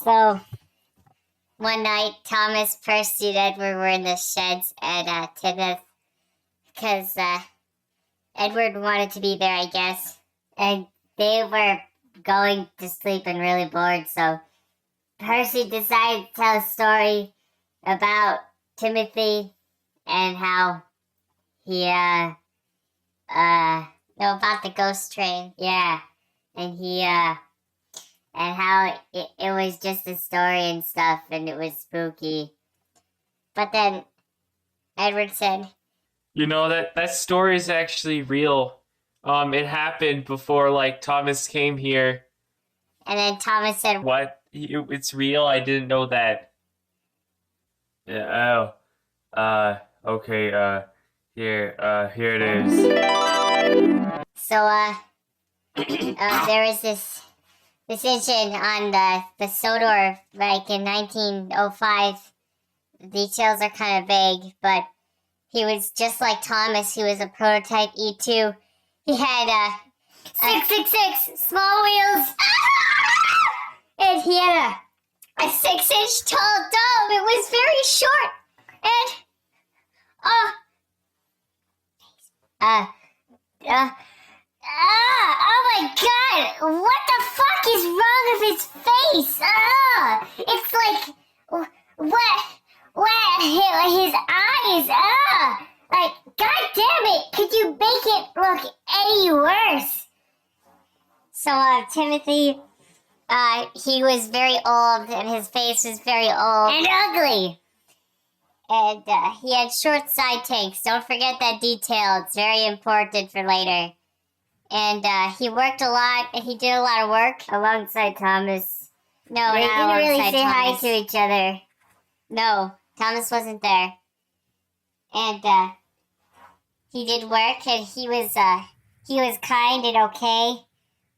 So, one night, Thomas, Percy, and Edward were in the sheds at Tammoothie because Edward wanted to be there, I guess. And they were going to sleep and really bored, so Percy decided to tell a story about Tammoothie and how he, about the ghost train. Yeah. And he, and how it was just a story and stuff, and it was spooky. But then Edward said, You know, that story is actually real. It happened before, like, Thomas came here. and then Thomas said, What? It's real? I didn't know that. Yeah, okay, here it is. so, there was this incident on the Sodor, like in 1905. The details are kind of vague, but he was just like Thomas. He was a prototype E2. He had 666 small wheels, and he had a 6-inch tall dome. It was very short, and oh my God! What the fuck is wrong with his face? It's like what his eyes? Like, God damn it! Could you make it look any worse? So, Tammoothie, he was very old, and his face was very old and ugly. And he had short side tanks. Don't forget that detail. It's very important for later. And he worked a lot, and he did a lot of work alongside Thomas. No, they didn't really say hi to each other. No, Thomas wasn't there. And he did work, and he was kind and okay.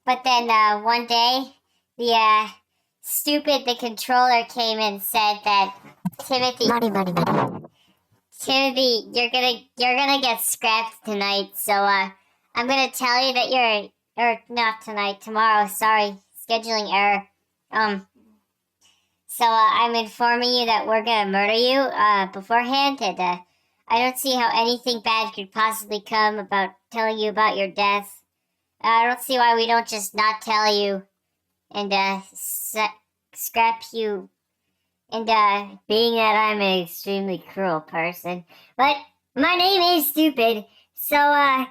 But then one day, the controller came and said that Tammoothie, Tammoothie, you're gonna get scrapped tonight. So I'm gonna tell you that not tonight, tomorrow. Sorry, scheduling error. So I'm informing you that we're gonna murder you beforehand, and I don't see how anything bad could possibly come about telling you about your death. I don't see why we don't just not tell you and scrap you. And being that I'm an extremely cruel person, but my name is Stupid, so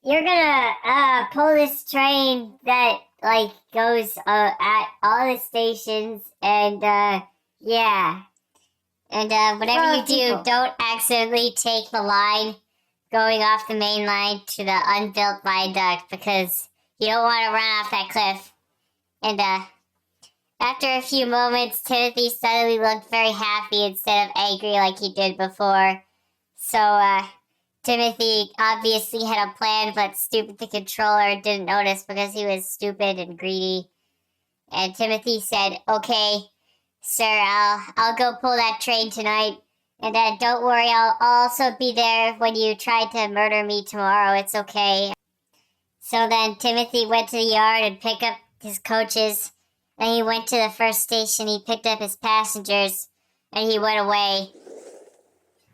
you're gonna pull this train that like goes at all the stations, and yeah. And whatever you do, don't accidentally take the line going off the main line to the unbuilt viaduct, because you don't want to run off that cliff. And after a few moments, Tammoothie suddenly looked very happy instead of angry like he did before. So Tammoothie obviously had a plan, but Stupid the controller didn't notice because he was stupid and greedy. And Tammoothie said, "Okay, sir, I'll go pull that train tonight. And don't worry, I'll also be there when you try to murder me tomorrow. It's okay." So then Tammoothie went to the yard and picked up his coaches. And he went to the first station, he picked up his passengers, and he went away.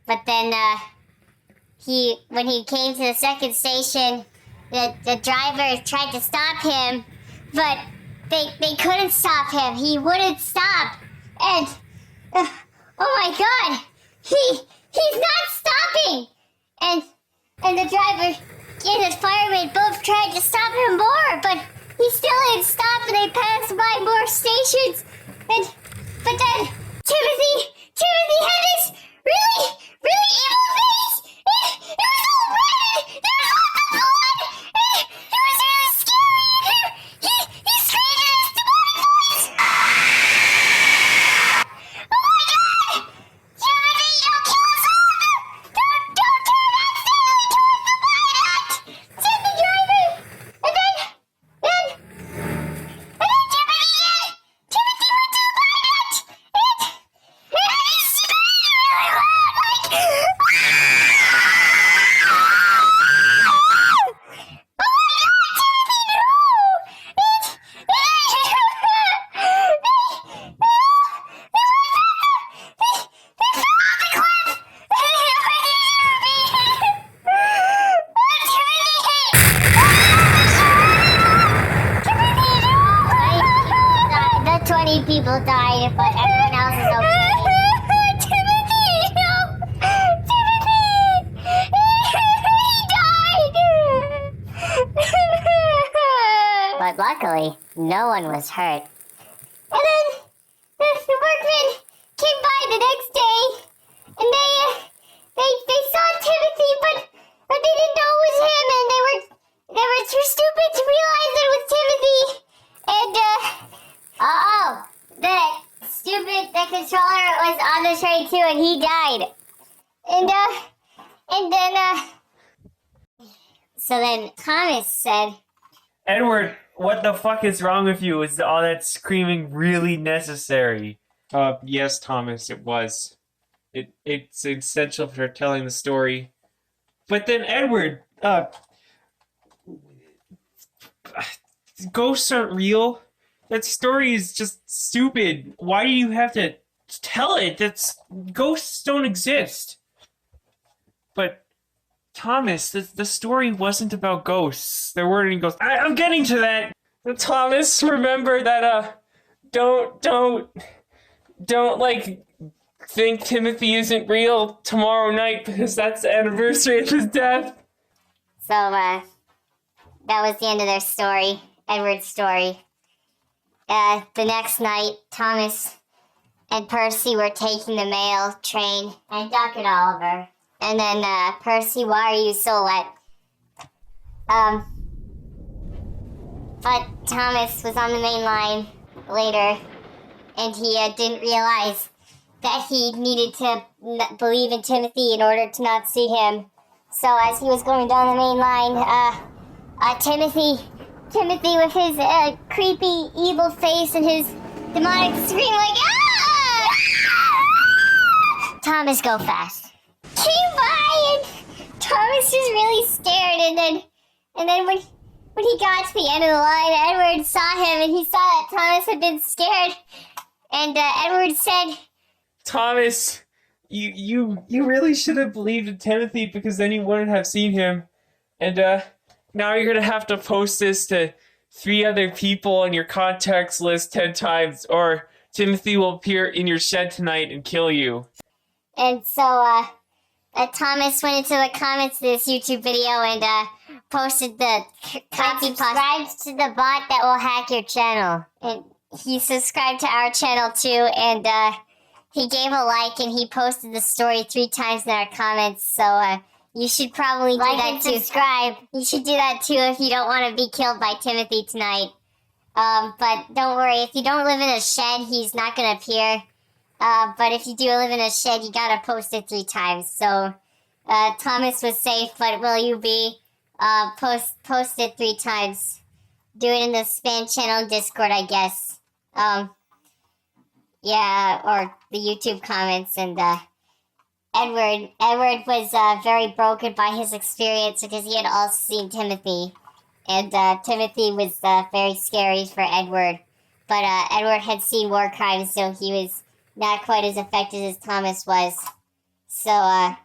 But then when he came to the second station, the driver tried to stop him, but they couldn't stop him. He wouldn't stop. And oh my God, he's not stopping. And the driver and the fireman both tried to stop him more, but he still didn't stop, and they passed by more stations. But then Tammoothie had this really, really evil face. It was all red. There was lots of blood. It was really scary. He screamed in his demonic voice. Oh my God! Tammoothie, you'll kill us all. Don't turn accidentally towards the viaduct, said the driver. And then Timothy went to the viaduct, and he screamed really loud, people died, but everyone else is okay. Timothy! No! Timothy! He died! But luckily, no one was hurt. And then the workmen came by the next day, and they saw Timothy, but they didn't know it was him, and they were too stupid to realize that it was Timothy. And the controller was on the train too, and he died. So then Thomas said, Edward, what the fuck is wrong with you? Is all that screaming really necessary? Yes, Thomas, it was. It's essential for telling the story. But then, Edward, ghosts aren't real. That story is just stupid. Why do you have to tell it? Ghosts don't exist. But Thomas, the story wasn't about ghosts. There weren't any ghosts. I'm getting to that. Thomas, remember that. Don't think Timothy isn't real tomorrow night because that's the anniversary of his death. So that was the end of their story, Edward's story. The next night, Thomas and Percy were taking the mail train, and Duck and Oliver. And then, Percy, why are you so wet? But Thomas was on the main line later, and he didn't realize that he needed to believe in Timothy in order to not see him. So as he was going down the main line, Timothy with his creepy, evil face and his demonic scream like, ah! Thomas, go fast. Came by, and Thomas was really scared, and then when he got to the end of the line, Edward saw him, and he saw that Thomas had been scared, and Edward said, Thomas, you really should have believed in Timothy because then you wouldn't have seen him. And now you're gonna have to post this to 3 other people on your contacts list 10 times, or Timothy will appear in your shed tonight and kill you. And so Thomas went into the comments of this YouTube video and posted the copy. Subscribed to the bot that will hack your channel. And he subscribed to our channel too, and he gave a like, and he posted the story 3 times in our comments. So you should probably do that and too. Subscribe. You should do that too if you don't want to be killed by Timothy tonight. But don't worry, if you don't live in a shed, he's not gonna appear. But if you do live in a shed, you gotta post it 3 times. So Thomas was safe, but will you be? Post it 3 times. Do it in the Spam channel Discord, I guess. Yeah, or the YouTube comments. And Edward was very broken by his experience because he had also seen Timothy. And Timothy was very scary for Edward. But Edward had seen war crimes, so he was not quite as affected as Thomas was. So, yeah,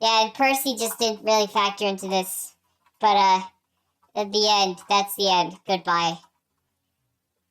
and Percy just didn't really factor into this. But at the end, that's the end. Goodbye.